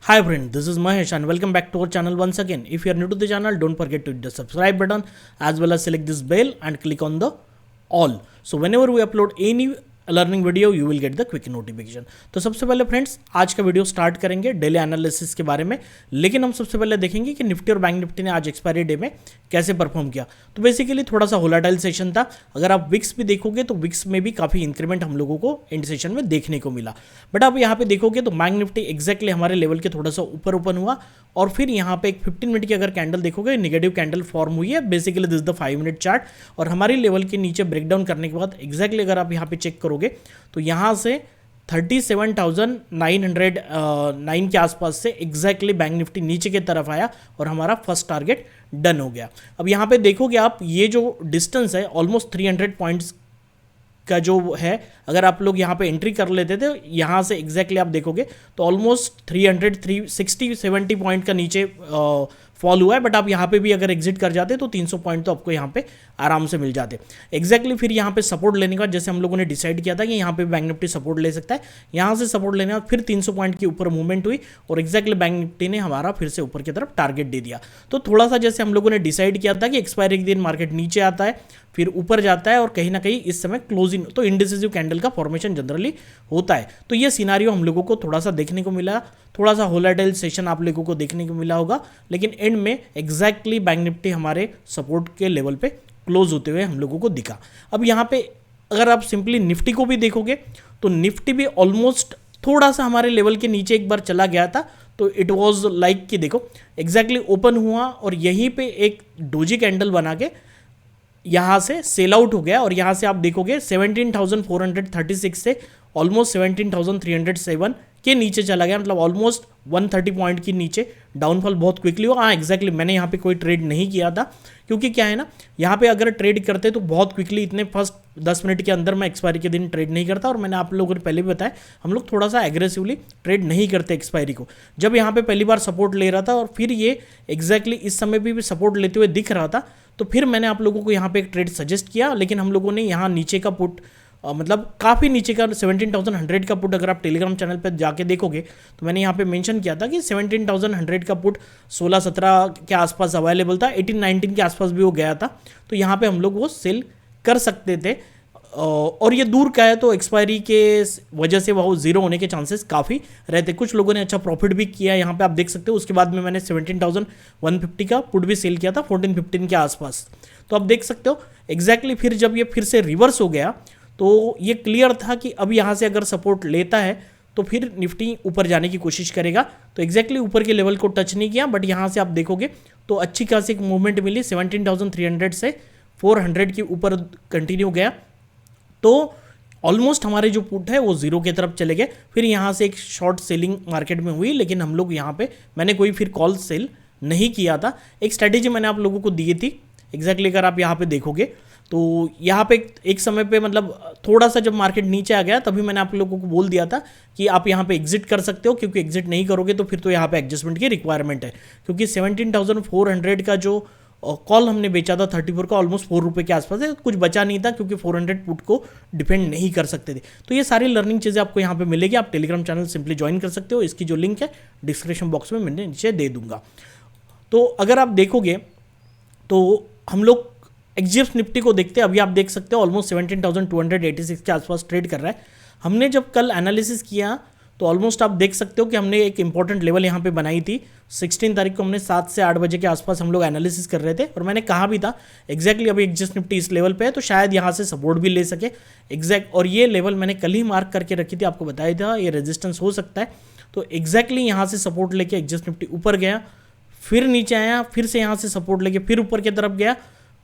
Hi friend, this is Mahesh and welcome back to our channel once again. If you are new to the channel, don't forget to hit the subscribe button as well as select this bell and click on the all. So whenever we upload any learning video you will get the quick notification. तो सबसे पहले friends आज का video start करेंगे daily analysis के बारे में, लेकिन हम सबसे पहले देखेंगे कि निफ्टी और बैंक निफ्टी ने आज एक्सपायरी डे में कैसे परफॉर्म किया। तो बेसिकली थोड़ा सा वोलेटाइल सेशन था। अगर आप विक्स भी देखोगे तो विक्स में भी काफ़ी इंक्रीमेंट हम लोगों को एंड सेशन में देखने को मिला। बट आप यहाँ पे देखोगे तो बैंक निफ्टी एक्जैक्टली हमारे लेवल के थोड़ा सा ऊपर ओपन हुआ और फिर यहाँ पे एक 15 मिनट की अगर कैंडल देखोगे नेगेटिव कैंडल फॉर्म हुई है। Basically this the 5 minute chart और हमारी लेवल के नीचे ब्रेकडाउन करने के बाद एक्जैक्टली अगर आप यहाँ पे चेक करोगे तो यहाँ से 37,909 के आसपास से एग्जैक्टली बैंक निफ्टी नीचे की तरफ आया और हमारा फर्स्ट टारगेट डन हो गया। अब यहाँ पे देखोगे आप ये जो डिस्टेंस है ऑलमोस्ट 300 पॉइंट्स का जो है, अगर आप लोग यहाँ पे एंट्री कर लेते थे यहाँ से एग्जैक्टली आप देखोगे तो ऑलमोस्ट 360-70 पॉइंट का नीचे फॉल हुआ है। बट आप यहाँ पे भी अगर एग्जिट कर जाते तो 300 पॉइंट तो आपको यहाँ पे आराम से मिल जाते एग्जैक्टली। फिर यहाँ पे सपोर्ट लेने का जैसे हम लोगों ने डिसाइड किया था कि यहाँ पे बैंक निफ्टी सपोर्ट ले सकता है, यहाँ से सपोर्ट लेने का फिर 300 पॉइंट के ऊपर मूवमेंट हुई और एग्जैक्टली बैंक निफ्टी ने हमारा फिर से ऊपर की तरफ टारगेट दे दिया। तो थोड़ा सा जैसे हम लोगों ने डिसाइड किया था कि एक्सपायरी के दिन मार्केट नीचे आता है फिर ऊपर जाता है और कहीं ना कहीं इस समय क्लोजिंग तो इंडिसिसिव कैंडल का फॉर्मेशन जनरली होता है। तो ये सिनारियो हम लोगों को थोड़ा सा देखने को मिला, थोड़ा सा वोलेटाइल सेशन आप लोगों को देखने को मिला होगा, लेकिन एंड में एग्जैक्टली बैंक निफ्टी हमारे सपोर्ट के लेवल पे क्लोज होते हुए हम लोगों को दिखा। अब यहाँ पे अगर आप सिंपली निफ्टी को भी देखोगे तो निफ्टी भी ऑलमोस्ट थोड़ा सा हमारे लेवल के नीचे एक बार चला गया था। तो इट वॉज लाइक कि देखो एग्जैक्टली ओपन हुआ और यहीं पे एक डोजी कैंडल बना के यहाँ से सेल आउट हो गया और यहाँ से आप देखोगे 17,436 से ऑलमोस्ट 17,307 के नीचे चला गया, मतलब ऑलमोस्ट 130 पॉइंट के नीचे डाउनफॉल बहुत क्विकली हुआ। हाँ एग्जैक्टली मैंने यहाँ पे कोई ट्रेड नहीं किया था क्योंकि क्या है ना, यहाँ पे अगर ट्रेड करते तो बहुत क्विकली इतने फर्स्ट 10 मिनट के अंदर मैं एक्सपायरी के दिन ट्रेड नहीं करता। और मैंने आप लोगों ने पहले भी बताया हम लोग थोड़ा सा एग्रेसिवली ट्रेड नहीं करते एक्सपायरी को। जब यहाँ पे पहली बार सपोर्ट ले रहा था और फिर ये एग्जैक्टली इस समय भी सपोर्ट लेते हुए दिख रहा था तो फिर मैंने आप लोगों को यहाँ पे एक ट्रेड सजेस्ट किया, लेकिन हम लोगों ने यहाँ नीचे का पुट मतलब काफ़ी नीचे का 17,100 का पुट अगर आप टेलीग्राम चैनल पर जाके देखोगे तो मैंने यहाँ पे मेंशन किया था कि 17,100 का पुट 16-17 के आसपास अवेलेबल था, 18-19 के आसपास भी वो गया था। तो यहाँ पे हम लोग वो सेल कर सकते थे और ये दूर का है तो एक्सपायरी के वजह से वो जीरो होने के चांसेस काफ़ी रहते। कुछ लोगों ने अच्छा प्रॉफिट भी किया, यहाँ पे आप देख सकते हो। उसके बाद में मैंने 17,150 का पुट भी सेल किया था 14-15 के आसपास। तो आप देख सकते हो एग्जैक्टली फिर जब ये फिर से रिवर्स हो गया तो ये क्लियर था कि अब यहाँ से अगर सपोर्ट लेता है तो फिर निफ्टी ऊपर जाने की कोशिश करेगा। तो एग्जैक्टली ऊपर के लेवल को टच नहीं किया, बट यहाँ से आप देखोगे तो अच्छी खासी एक मूवमेंट मिली 17,300 से 400 के ऊपर कंटिन्यू गया। तो ऑलमोस्ट हमारे जो पुट है वो जीरो की तरफ चले गए। फिर यहाँ से एक शॉर्ट सेलिंग मार्केट में हुई, लेकिन हम लोग यहाँ पे मैंने कोई फिर कॉल सेल नहीं किया था। एक स्ट्रैटेजी मैंने आप लोगों को दी थी एग्जैक्टली अगर आप यहाँ पे देखोगे तो यहाँ पे एक समय पे मतलब थोड़ा सा जब मार्केट नीचे आ गया तभी मैंने आप लोगों को बोल दिया था कि आप यहाँ पे एग्जिट कर सकते हो, क्योंकि एग्जिट नहीं करोगे तो फिर तो यहाँ पे एडजस्टमेंट की रिक्वायरमेंट है। क्योंकि 17,400 का जो कॉल हमने बेचा था 34 का ऑलमोस्ट 4 रुपये के आसपास है, कुछ बचा नहीं था क्योंकि 400 पुट को डिपेंड नहीं कर सकते थे। तो ये सारी लर्निंग चीज़ें आपको यहाँ पे मिलेगी। आप टेलीग्राम चैनल सिंपली ज्वाइन कर सकते हो, इसकी जो लिंक है डिस्क्रिप्शन बॉक्स में मैंने नीचे दे दूंगा। तो अगर आप देखोगे तो हम लोग एक्सजीएफ निफ्टी को देखते हैं। अभी आप देख सकते हो ऑलमोस्ट 17,286 के आसपास ट्रेड कर रहा है। हमने जब कल एनालिसिस किया तो ऑलमोस्ट आप देख सकते हो कि हमने एक इंपॉर्टेंट लेवल यहाँ पे बनाई थी 16 तारीख को। हमने 7 से 8 बजे के आसपास हम लोग एनालिसिस कर रहे थे और मैंने कहा भी था एग्जैक्टली अभी एक्सजीएफ निफ्टी इस लेवल पे है तो शायद यहाँ से सपोर्ट भी ले सके एग्जैक्ट। और ये लेवल मैंने कल ही मार्क करके रखी थी, आपको बताया था ये रेजिस्टेंस हो सकता है। तो एग्जैक्टली यहाँ से सपोर्ट लेके एक्सजीएफ निफ्टी ऊपर गया, फिर नीचे आया, फिर से यहाँ से सपोर्ट लेके फिर ऊपर की तरफ गया,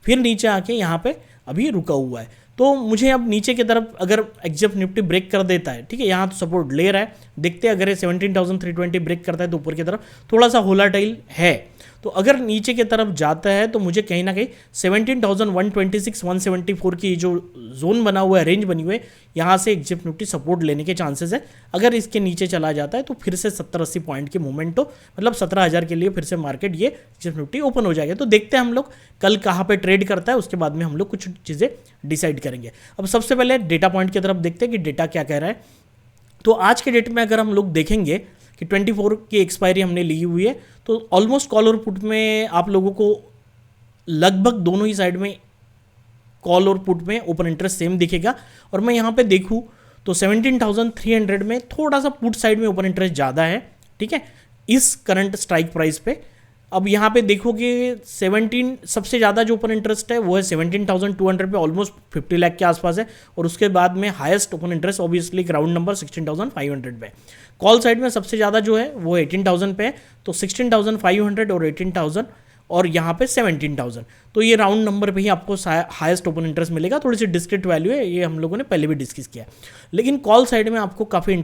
फिर नीचे आके यहाँ पे अभी रुका हुआ है। तो मुझे अब नीचे की तरफ अगर एक्सजीएफ निफ्टी ब्रेक कर देता है, ठीक है, यहाँ तो सपोर्ट ले रहा है, देखते हैं अगर ये 17,320 ब्रेक करता है तो ऊपर की तरफ थोड़ा सा वोलेटाइल है। तो अगर नीचे की तरफ जाता है तो मुझे कहीं ना कहीं 17,126 174 की जो जोन बना हुआ है, रेंज बनी हुई है, यहाँ से एक्सजीएफ निफ्टी सपोर्ट लेने के चांसेस है। अगर इसके नीचे चला जाता है तो फिर से 70-80 पॉइंट की मूवमेंट तो मतलब 17,000 के लिए फिर से मार्केट ये एक्सजीएफ निफ्टी ओपन हो जाएगा। तो देखते हैं हम लोग कल कहाँ पे ट्रेड करता है, उसके बाद में हम लोग कुछ चीज़ें डिसाइड करेंगे। अब सबसे पहले डेटा पॉइंट की तरफ देखते हैं कि डेटा क्या कह रहा है। तो आज के डेट में अगर हम लोग देखेंगे कि 24 की एक्सपायरी हमने ली हुई है, तो ऑलमोस्ट कॉल और पुट में आप लोगों को लगभग दोनों ही साइड में कॉल और पुट में ओपन इंटरेस्ट सेम दिखेगा। और मैं यहाँ पे देखूँ तो 17,300 में थोड़ा सा पुट साइड में ओपन इंटरेस्ट ज़्यादा है, ठीक है, इस करंट स्ट्राइक प्राइस पे। अब यहाँ पे देखोगे 17 सबसे ज़्यादा जो ओपन इंटरेस्ट है वो है 17,200 पे, ऑलमोस्ट 50 लाख के आसपास है। और उसके बाद में highest open interest obviously ground number 16,500 पे। कॉल साइड में सबसे ज़्यादा जो है वो 18,000 पे है, तो 16,500 और 18,000 और यहाँ पे 17,000, तो ये राउंड नंबर पे ही आपको हाईएस्ट ओपन इंटरेस्ट मिलेगा। थोड़ी सी डिस्क्रीट वैल्यू है, ये हम लोगों ने पहले भी डिस्कस किया है। लेकिन कॉल साइड में आपको काफ़ी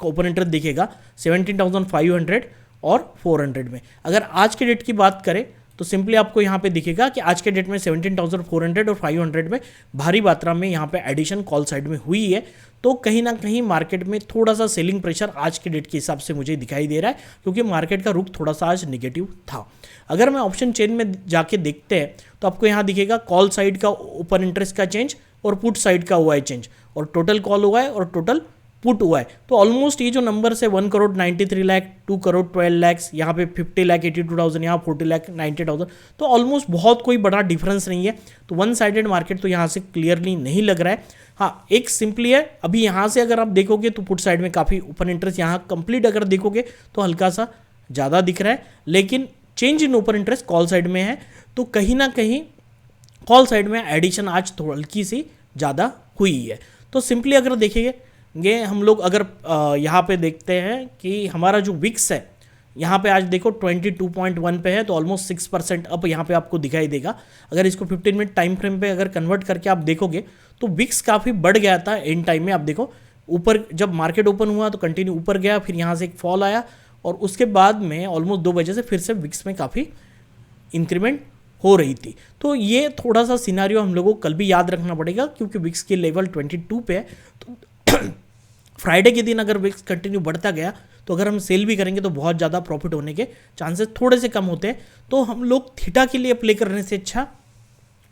ओपन इंटरेस्ट दिखेगा 17,500 और 400 में। अगर आज के डेट की बात करें तो सिंपली आपको यहाँ पे दिखेगा कि आज के डेट में 17,400 और 500 में भारी मात्रा में यहाँ पे एडिशन कॉल साइड में हुई है। तो कहीं ना कहीं मार्केट में थोड़ा सा सेलिंग प्रेशर आज के डेट के हिसाब से मुझे दिखाई दे रहा है, क्योंकि मार्केट का रुख थोड़ा सा आज नेगेटिव था। अगर मैं ऑप्शन चेन में जाके देखते हैं तो आपको यहाँ दिखेगा कॉल साइड का ओपन इंटरेस्ट का चेंज और पुट साइड का हुआ है चेंज, और टोटल कॉल हुआ है और टोटल पुट हुआ है। तो ऑलमोस्ट ये जो नंबर है 1 करोड़ 93 लाख, 2 करोड़ 12 लाख, यहाँ पे 50 लाख 82,000, यहाँ 40 लाख 90,000, तो ऑलमोस्ट बहुत कोई बड़ा डिफरेंस नहीं है। तो वन साइडेड मार्केट तो यहाँ से क्लियरली नहीं लग रहा है। हाँ, एक सिंपली है, अभी यहाँ से अगर आप देखोगे तो पुट साइड में काफ़ी ओपन इंटरेस्ट यहाँ कंप्लीट अगर देखोगे तो हल्का सा ज़्यादा दिख रहा है, लेकिन change in open interest call side में है। तो कहीं ना कहीं कॉल साइड में एडिशन आज थोड़ी हल्की सी ज़्यादा हुई है। तो सिंपली अगर देखेंगे हम लोग, अगर यहाँ पे देखते हैं कि हमारा जो विक्स है यहाँ पे आज देखो 22.1 पे है, तो ऑलमोस्ट 6% अप यहाँ पे आपको दिखाई देगा। अगर इसको 15 मिनट टाइम फ्रेम पे अगर कन्वर्ट करके आप देखोगे तो विक्स काफ़ी बढ़ गया था एंड टाइम में। आप देखो ऊपर जब मार्केट ओपन हुआ तो कंटिन्यू ऊपर गया, फिर यहाँ से एक फॉल आया और उसके बाद में ऑलमोस्ट 2 बजे से फिर से विक्स में काफ़ी इंक्रीमेंट हो रही थी। तो ये थोड़ा सा सिनारियो हम लोगों को कल भी याद रखना पड़ेगा, क्योंकि विक्स की लेवल 22 पे है। तो फ्राइडे के दिन अगर विक्स कंटिन्यू बढ़ता गया तो अगर हम सेल भी करेंगे तो बहुत ज़्यादा प्रॉफिट होने के चांसेस थोड़े से कम होते हैं। तो हम लोग थीटा के लिए प्ले करने से अच्छा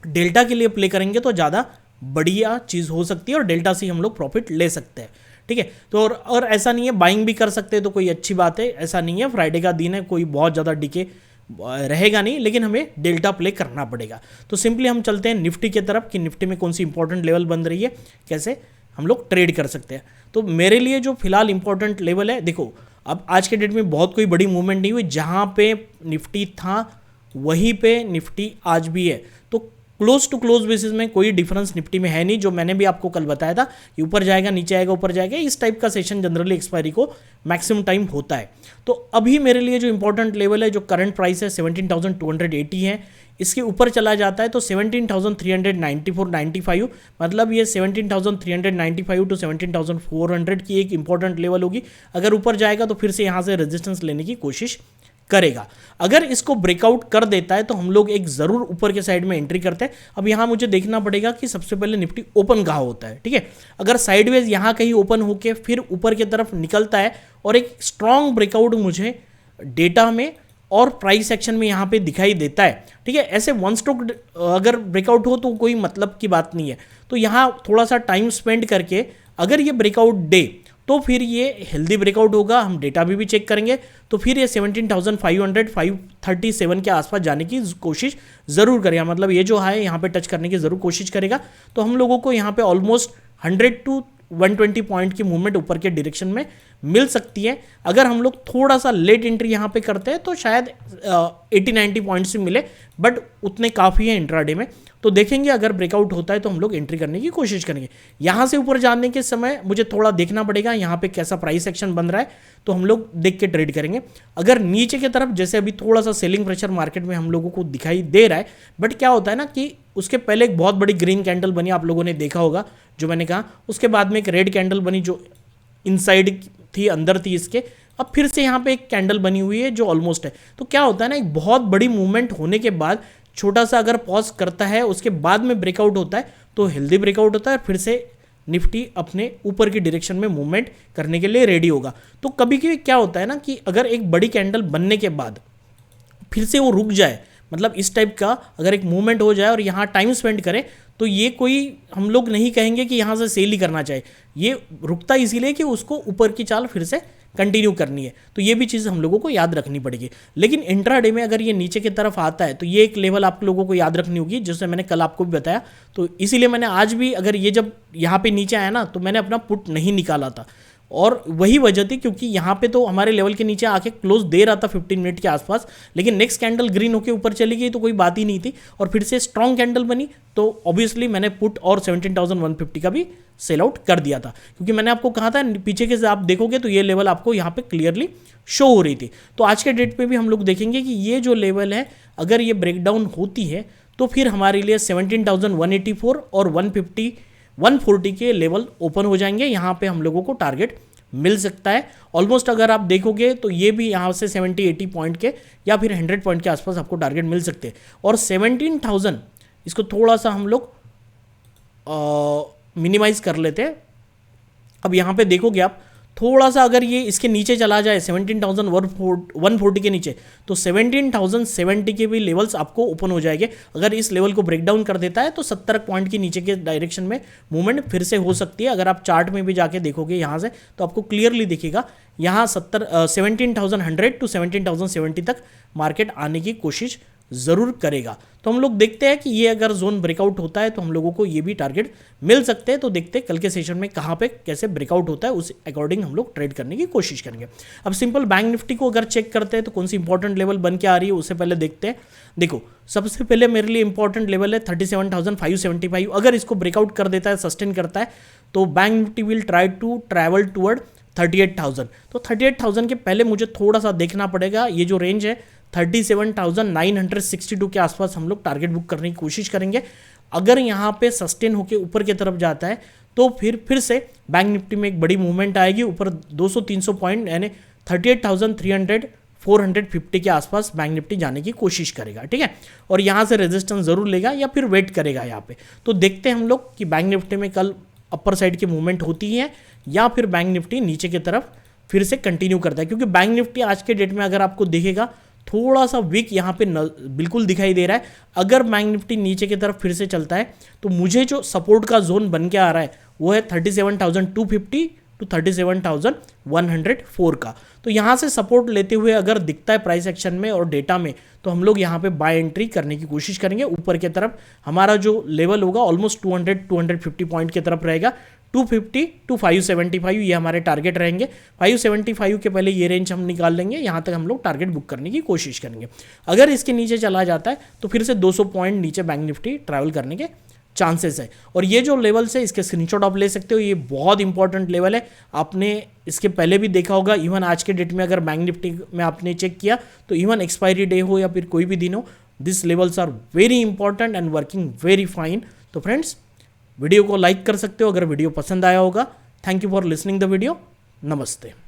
डेल्टा के लिए प्ले करेंगे तो ज़्यादा बढ़िया चीज़ हो सकती है, और डेल्टा से हम लोग प्रॉफिट ले सकते हैं, ठीक है। तो और ऐसा नहीं है, बाइंग भी कर सकते हैं तो कोई अच्छी बात है, ऐसा नहीं है। फ्राइडे का दिन है, कोई बहुत ज़्यादा डिके रहेगा नहीं, लेकिन हमें डेल्टा प्ले करना पड़ेगा। तो सिंपली हम चलते हैं निफ्टी की तरफ कि निफ्टी में कौन सी इंपॉर्टेंट लेवल बन रही है, कैसे हम लोग ट्रेड कर सकते हैं। तो मेरे लिए जो फिलहाल इंपॉर्टेंट लेवल है, देखो अब आज के डेट में बहुत कोई बड़ी मूवमेंट नहीं हुई, जहाँ पे निफ्टी था वहीं पे निफ्टी आज भी है। तो क्लोज टू क्लोज बेसिस में कोई डिफरेंस निफ्टी में है नहीं, जो मैंने भी आपको कल बताया था कि ऊपर जाएगा नीचे आएगा ऊपर जाएगा, इस टाइप का सेशन जनरली एक्सपायरी को मैक्सिमम टाइम होता है। तो अभी मेरे लिए जो इंपॉर्टेंट लेवल है, जो करंट प्राइस है 17,280 है, इसके ऊपर चला जाता है तो 17,394-95, मतलब ये 17,395 टू 17,400 की एक इंपॉर्टेंट लेवल होगी। अगर ऊपर जाएगा तो फिर से यहाँ से रेजिस्टेंस लेने की कोशिश करेगा। अगर इसको ब्रेकआउट कर देता है तो हम लोग एक ज़रूर ऊपर के साइड में एंट्री करते हैं। अब यहाँ मुझे देखना पड़ेगा कि सबसे पहले निफ्टी ओपन कहाँ होता है, ठीक है। अगर साइडवेज यहाँ कहीं ओपन होके फिर ऊपर की तरफ निकलता है और एक स्ट्रॉन्ग ब्रेकआउट मुझे डेटा में और प्राइस एक्शन में यहाँ पे दिखाई देता है, ठीक है। ऐसे वन स्टॉक अगर ब्रेकआउट हो तो कोई मतलब की बात नहीं है। तो यहाँ थोड़ा सा टाइम स्पेंड करके अगर ये ब्रेकआउट दे तो फिर ये हेल्दी ब्रेकआउट होगा। हम डेटा भी चेक करेंगे तो फिर ये 17,537 के आसपास जाने की कोशिश ज़रूर करेगा, मतलब ये जो है यहाँ पे टच करने की ज़रूर कोशिश करेगा। तो हम लोगों को यहाँ पे ऑलमोस्ट 100 टू 120 पॉइंट की मूवमेंट ऊपर के डायरेक्शन में मिल सकती है। अगर हम लोग थोड़ा सा लेट एंट्री यहाँ पे करते हैं तो शायद 80-90 पॉइंट से मिले, बट उतने काफ़ी है इंट्राडे में। तो देखेंगे अगर ब्रेकआउट होता है तो हम लोग एंट्री करने की कोशिश करेंगे। यहाँ से ऊपर जाने के समय मुझे थोड़ा देखना पड़ेगा यहाँ पे कैसा प्राइस एक्शन बन रहा है, तो हम लोग देख के ट्रेड करेंगे। अगर नीचे की तरफ जैसे अभी थोड़ा सा सेलिंग प्रेशर मार्केट में हम लोगों को दिखाई दे रहा है, बट क्या होता है ना कि उसके पहले एक बहुत बड़ी ग्रीन कैंडल बनी, आप लोगों ने देखा होगा जो मैंने कहा। उसके बाद में एक रेड कैंडल बनी जो इनसाइड थी, अंदर थी इसके। अब फिर से यहाँ पे एक कैंडल बनी हुई है जो ऑलमोस्ट है। तो क्या होता है ना, एक बहुत बड़ी मूवमेंट होने के बाद छोटा सा अगर पॉज करता है उसके बाद में ब्रेकआउट होता है तो हेल्दी ब्रेकआउट होता है, फिर से निफ्टी अपने ऊपर की डायरेक्शन में मूवमेंट करने के लिए रेडी होगा। तो कभी कभी क्या होता है ना कि अगर एक बड़ी कैंडल बनने के बाद फिर से वो रुक जाए, मतलब इस टाइप का अगर एक मूवमेंट हो जाए और यहाँ टाइम स्पेंड करे, तो ये कोई हम लोग नहीं कहेंगे कि यहाँ से सेल ही करना चाहिए। ये रुकता इसीलिए कि उसको ऊपर की चाल फिर से कंटिन्यू करनी है। तो ये भी चीज़ हम लोगों को याद रखनी पड़ेगी। लेकिन इंट्राडे में अगर ये नीचे की तरफ आता है तो ये एक लेवल आप लोगों को याद रखनी होगी, जैसे मैंने कल आपको भी बताया। तो इसीलिए मैंने आज भी, अगर ये जब यहाँ पे नीचे आया ना, तो मैंने अपना पुट नहीं निकाला था, और वही वजह थी क्योंकि यहाँ पे तो हमारे लेवल के नीचे आके क्लोज दे रहा था 15 मिनट के आसपास, लेकिन नेक्स्ट कैंडल ग्रीन होके ऊपर चली गई तो कोई बात ही नहीं थी, और फिर से स्ट्रॉन्ग कैंडल बनी, तो ऑब्वियसली मैंने पुट और 17,150 का भी सेल आउट कर दिया था, क्योंकि मैंने आपको कहा था पीछे के से आप देखोगे तो ये लेवल आपको यहाँ पे क्लियरली शो हो रही थी। तो आज के डेट पे भी हम लोग देखेंगे कि ये जो लेवल है, अगर ये ब्रेकडाउन होती है तो फिर हमारे लिए 17,184 और 140 के लेवल ओपन हो जाएंगे। यहाँ पे हम लोगों को टारगेट मिल सकता है ऑलमोस्ट। अगर आप देखोगे तो ये भी यहाँ से 70-80 पॉइंट के या फिर 100 पॉइंट के आसपास आपको टारगेट मिल सकते हैं। और 17,000 इसको थोड़ा सा हम लोग मिनिमाइज कर लेते हैं। अब यहाँ पे देखोगे आप थोड़ा सा, अगर ये इसके नीचे चला जाए 17,140 के नीचे, तो 17,070 के भी लेवल्स आपको ओपन हो जाएंगे। अगर इस लेवल को ब्रेक डाउन कर देता है तो 70 पॉइंट के नीचे के डायरेक्शन में मूवमेंट फिर से हो सकती है। अगर आप चार्ट में भी जाके देखोगे यहाँ से तो आपको क्लियरली दिखेगा, यहाँ 17,100 टू 17,070 तक मार्केट आने की कोशिश ज़रूर करेगा। तो हम लोग देखते हैं कि ये अगर जोन ब्रेकआउट होता है तो हम लोगों को ये भी टारगेट मिल सकते हैं। तो देखते हैं कल के सेशन में कहाँ पे कैसे ब्रेकआउट होता है, उस अकॉर्डिंग हम लोग ट्रेड करने की कोशिश करेंगे। अब सिंपल बैंक निफ्टी को अगर चेक करते हैं तो कौन सी इंपॉर्टेंट लेवल बन के आ रही है उससे पहले देखते हैं। देखो, सबसे पहले मेरे लिए इंपॉर्टेंट लेवल है 37,575। अगर इसको ब्रेकआउट कर देता है, सस्टेन करता है, तो bank Nifty will try to travel toward 38,000। तो 38,000 के पहले मुझे थोड़ा सा देखना पड़ेगा, ये जो रेंज है 37,962 के आसपास हम लोग टारगेट बुक करने की कोशिश करेंगे। अगर यहाँ पे सस्टेन होकर ऊपर की तरफ जाता है तो फिर से बैंक निफ्टी में एक बड़ी मूवमेंट आएगी ऊपर 200-300 पॉइंट, यानी 38,300 450 के आसपास बैंक निफ्टी जाने की कोशिश करेगा, ठीक है। और यहाँ से रेजिस्टेंस जरूर लेगा या फिर वेट करेगा यहाँ पे। तो देखते हैं हम लोग कि बैंक निफ्टी में कल अपर साइड की मूवमेंट होती है या फिर बैंक निफ्टी नीचे की तरफ फिर से कंटिन्यू करता है। क्योंकि बैंक निफ्टी आज के डेट में अगर आपको दिखेगा थोड़ा सा वीक यहाँ पे बिल्कुल दिखाई दे रहा है। अगर बैंक निफ्टी नीचे की तरफ फिर से चलता है तो मुझे जो सपोर्ट का जोन बन के आ रहा है वो है 37,250 टू 37,104 का। तो यहाँ से सपोर्ट लेते हुए अगर दिखता है प्राइस एक्शन में और डेटा में, तो हम लोग यहाँ पे बाय एंट्री करने की कोशिश करेंगे। ऊपर की तरफ हमारा जो लेवल होगा ऑलमोस्ट 200-250 पॉइंट की तरफ रहेगा। 250 टू 575 ये हमारे टारगेट रहेंगे। 575 के पहले ये रेंज हम निकाल लेंगे, यहाँ तक हम लोग टारगेट बुक करने की कोशिश करेंगे। अगर इसके नीचे चला जाता है तो फिर से 200 पॉइंट नीचे बैंक निफ्टी ट्रैवल करने के चांसेस है। और ये जो लेवल्स है इसके स्क्रीनशॉट आप ले सकते हो, ये बहुत इंपॉर्टेंट लेवल है। आपने इसके पहले भी देखा होगा, इवन आज के डेट में अगर बैंक निफ्टी में आपने चेक किया तो इवन एक्सपायरी डे हो या फिर कोई भी दिन हो, this levels are very important and working very fine. तो फ्रेंड्स, वीडियो को लाइक कर सकते हो अगर वीडियो पसंद आया होगा। Thank you for listening the video. नमस्ते।